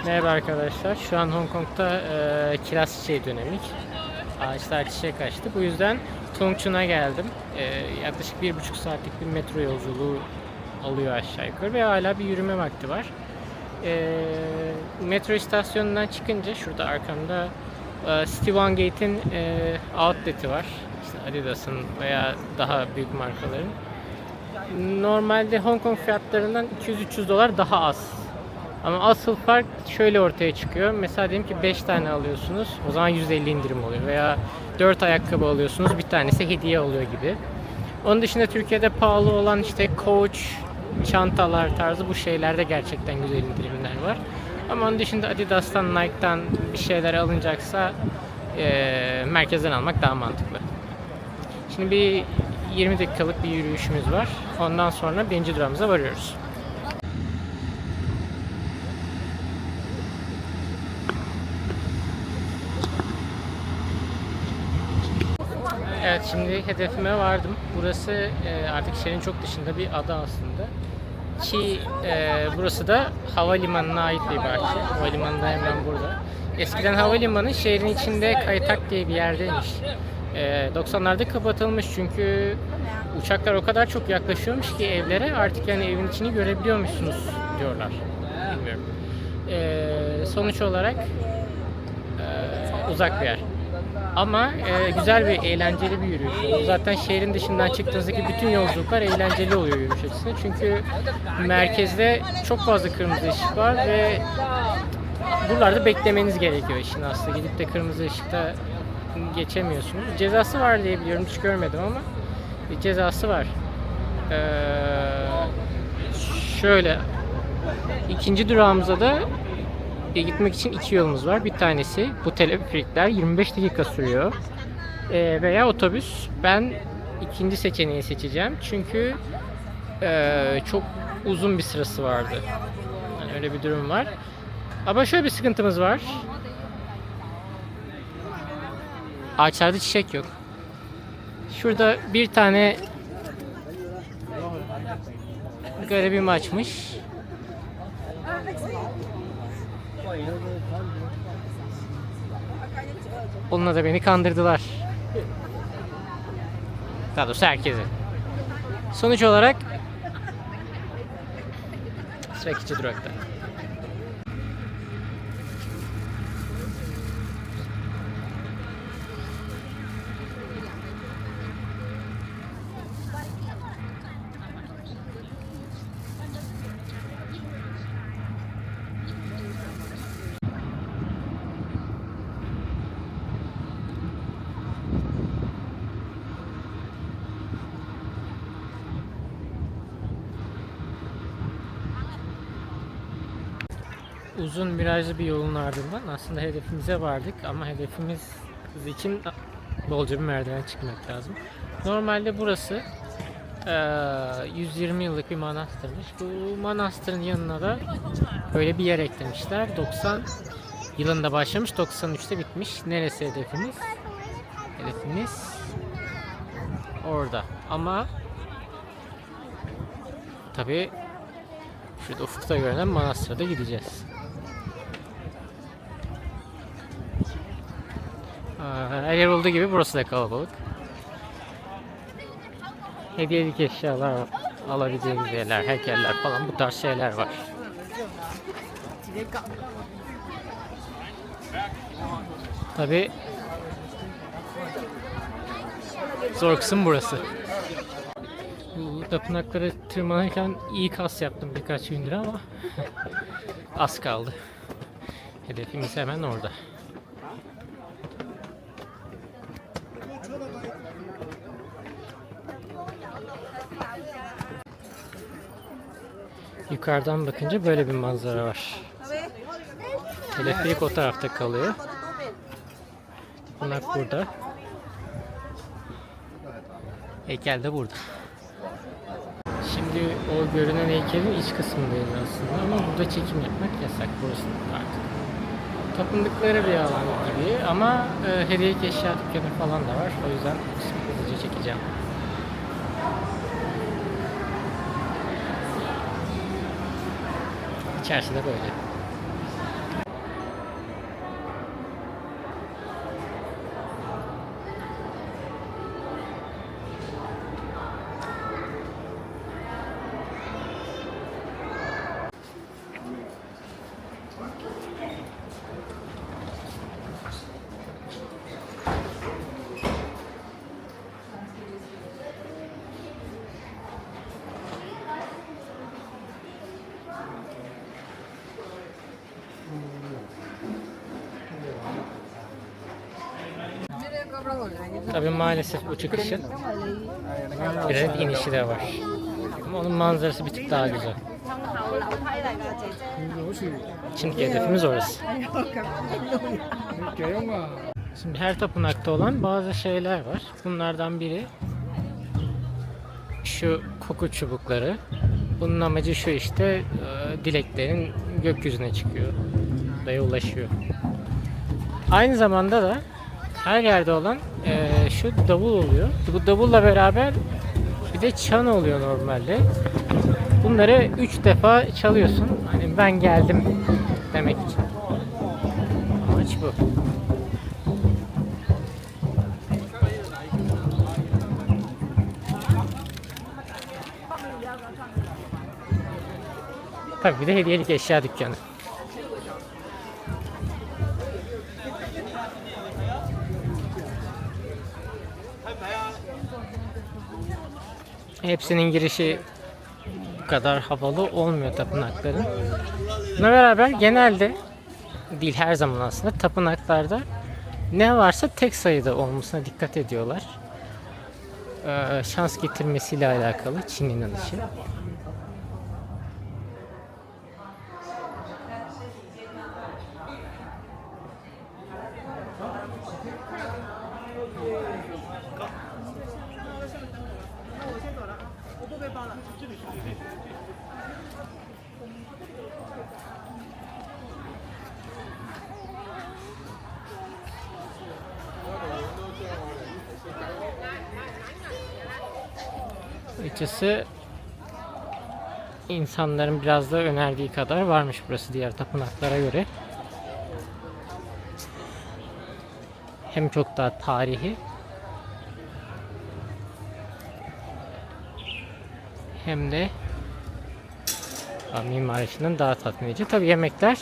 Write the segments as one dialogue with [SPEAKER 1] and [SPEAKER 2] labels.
[SPEAKER 1] Merhaba arkadaşlar. Şu an Hong Kong'da kiraz çiçeği dönemi. Ağaçlar çiçek açtı. Bu yüzden Tung Chun'a geldim. Yaklaşık 1,5 saatlik bir metro yolculuğu alıyor aşağı yukarı ve hala bir yürüme vakti var. Metro istasyonundan çıkınca şurada arkamda City One Gate'in outlet'i var. İşte Adidas'ın veya daha büyük markaların. Normalde Hong Kong fiyatlarından 200-300 dolar daha az. Ama asıl fark şöyle ortaya çıkıyor. Mesela diyelim ki 5 tane alıyorsunuz. O zaman 150 indirim oluyor. Veya 4 ayakkabı alıyorsunuz. Bir tanesi hediye oluyor gibi. Onun dışında Türkiye'de pahalı olan işte Coach, çantalar tarzı bu şeylerde gerçekten güzel indirimler var. Ama onun dışında Adidas'tan, Nike'tan bir şeyler alınacaksa merkezden almak daha mantıklı. Şimdi bir 20 dakikalık bir yürüyüşümüz var. Ondan sonra birinci durağımıza varıyoruz. Evet, şimdi hedefime vardım. Burası artık şehrin çok dışında bir ada aslında. Ki burası da havalimanına ait bir bahçe. Havalimanı da hemen burada. Eskiden havalimanı şehrin içinde Kaytak diye bir yerdeymiş. 90'larda kapatılmış çünkü uçaklar o kadar çok yaklaşıyormuş ki evlere artık yani evin içini görebiliyormuşsunuz diyorlar. Bilmiyorum. Sonuç olarak uzak bir yer. Ama güzel bir, eğlenceli bir yürüyüş oldu. Zaten şehrin dışından çıktığınızdaki bütün yolculuklar eğlenceli oluyor yürüyüş açısından. Çünkü merkezde çok fazla kırmızı ışık var ve buralarda beklemeniz gerekiyor işin aslında. Gidip de kırmızı ışıkta geçemiyorsunuz. Cezası var diye biliyorum, hiç görmedim ama bir cezası var. Şöyle, ikinci durağımıza da gitmek için iki yolumuz var. Bir tanesi bu teleferikler 25 dakika sürüyor. Veya otobüs. Ben ikinci seçeneği seçeceğim. Çünkü çok uzun bir sırası vardı. Yani öyle bir durum var. Ama şöyle bir sıkıntımız var. Ağaçlarda çiçek yok. Şurada bir tane garibim açmış. Onunla da beni kandırdılar. Daha doğrusu herkesi. Sonuç olarak sıra ikinci durakta. Uzun virajlı bir yolun ardından aslında hedefimize vardık ama hedefimiz için bolca bir merdiven çıkmak lazım. Normalde burası 120 yıllık bir manastırmış. Bu manastırın yanına da böyle bir yer eklemişler. 90 yılında başlamış, 93'te bitmiş. Neresi hedefimiz? Hedefimiz orada. Ama tabii şurada ufukta görünen manastıra da gideceğiz. Her yer olduğu gibi burası da kalabalık. Hediyelik eşyalar alabileceğiniz yerler, heykeller falan bu tarz şeyler var. Tabii zor kısım burası. Bu tapınaklara tırmanırken iyi kas yaptım birkaç gündür ama az kaldı. Hedefimiz hemen orada. Yukarıdan bakınca böyle bir manzara var. Teleferik o tarafta kalıyor. Tapınak burada. Heykel de burada. Şimdi o görünen heykelin iç kısmındayız aslında ama burada çekim yapmak yasak burası artık. Tapındıkları bir alan gibi ama hediyelik eşya dükkanı falan da var. O yüzden hızlıca çekeceğim. İçerisi de böyle. Tabii maalesef bu çıkışın biraz inişi de var. Ama onun manzarası bir tık daha güzel. Şimdi hedefimiz orası. Şimdi her tapınakta olan bazı şeyler var. Bunlardan biri şu koku çubukları. Bunun amacı şu işte, dileklerin gökyüzüne çıkıyor. Buraya ulaşıyor. Aynı zamanda da her yerde olan şu davul oluyor. Bu davulla beraber bir de çan oluyor normalde. Bunları 3 defa çalıyorsun. Hani ben geldim demek için. Amaç bu. Tabii bir de hediyelik eşya dükkanı. Hepsinin girişi bu kadar havalı olmuyor tapınakların. Buna beraber genelde, değil her zaman aslında, tapınaklarda ne varsa tek sayıda olmasına dikkat ediyorlar. Şans getirmesiyle alakalı Çin inanışı. Açıkçası insanların biraz da önerdiği kadar varmış burası diğer tapınaklara göre. Hem çok daha tarihi hem de mimarisinin daha tatmin edici. Tabii yemekler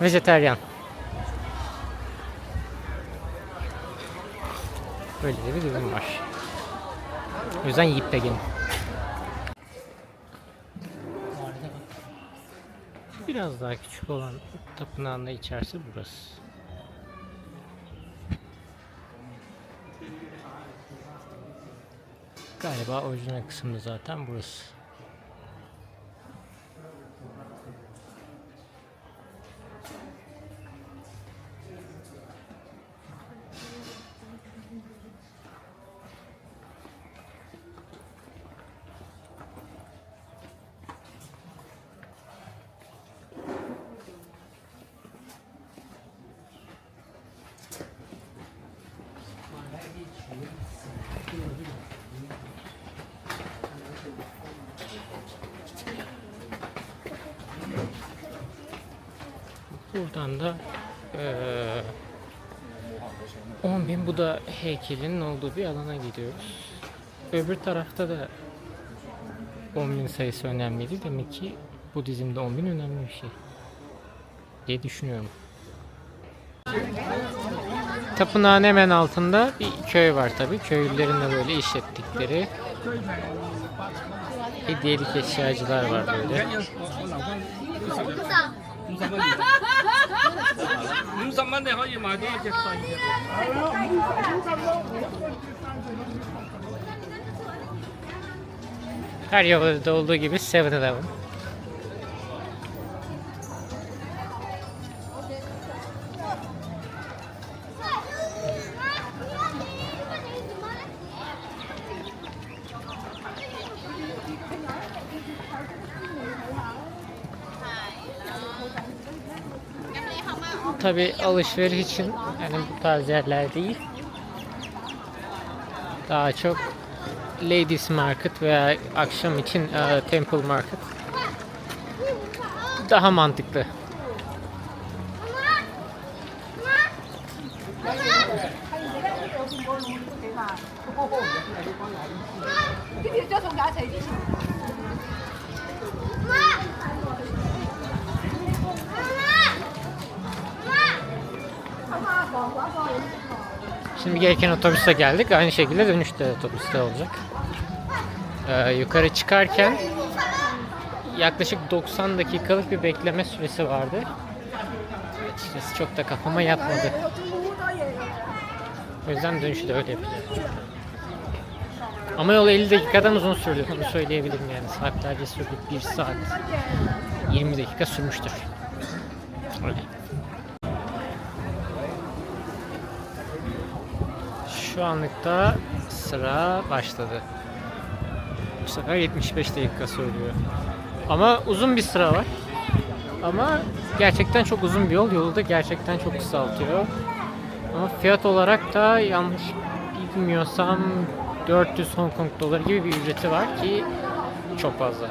[SPEAKER 1] vejeteryan. Böyle de bir durum var. O yüzden yiyip de gelin. Biraz daha küçük olan tapınağın da içerisi burası. Galiba orijinal kısmı zaten burası. Buradan da 10.000 Buda heykelinin olduğu bir alana gidiyoruz. Öbür tarafta da 10.000 sayısı önemliydi. Demek ki Budizm'de 10.000 önemli bir şey diye düşünüyorum. Tapınağın hemen altında bir köy var tabii. Köylülerin de böyle işlettikleri hediyelik eşyacılar var böyle. Her yolda olduğu gibi 7-Eleven. Tabi alışveriş için yani bu tarz yerler değil. Daha çok Ladies Market veya akşam için Temple Market daha mantıklı. Şimdi gereken otobüse geldik. Aynı şekilde dönüşte otobüste olacak. Yukarı çıkarken yaklaşık 90 dakikalık bir bekleme süresi vardı. Açıkçası çok da kafama yatmadı. O yüzden dönüşü de öyle yapacağım. Ama yol 50 dakikadan uzun sürdü. Onu söyleyebilirim yani. Saatlerce sürdü. 1 saat 20 dakika sürmüştür. Öyle. Şu anlıkta sıra başladı. Bu sefer 75 dakika söylüyor. Ama uzun bir sıra var. Ama gerçekten çok uzun bir yol. Yolu da gerçekten çok kısaltıyor. Ama fiyat olarak da yanlış bilmiyorsam 400 Hong Kong doları gibi bir ücreti var ki çok fazla.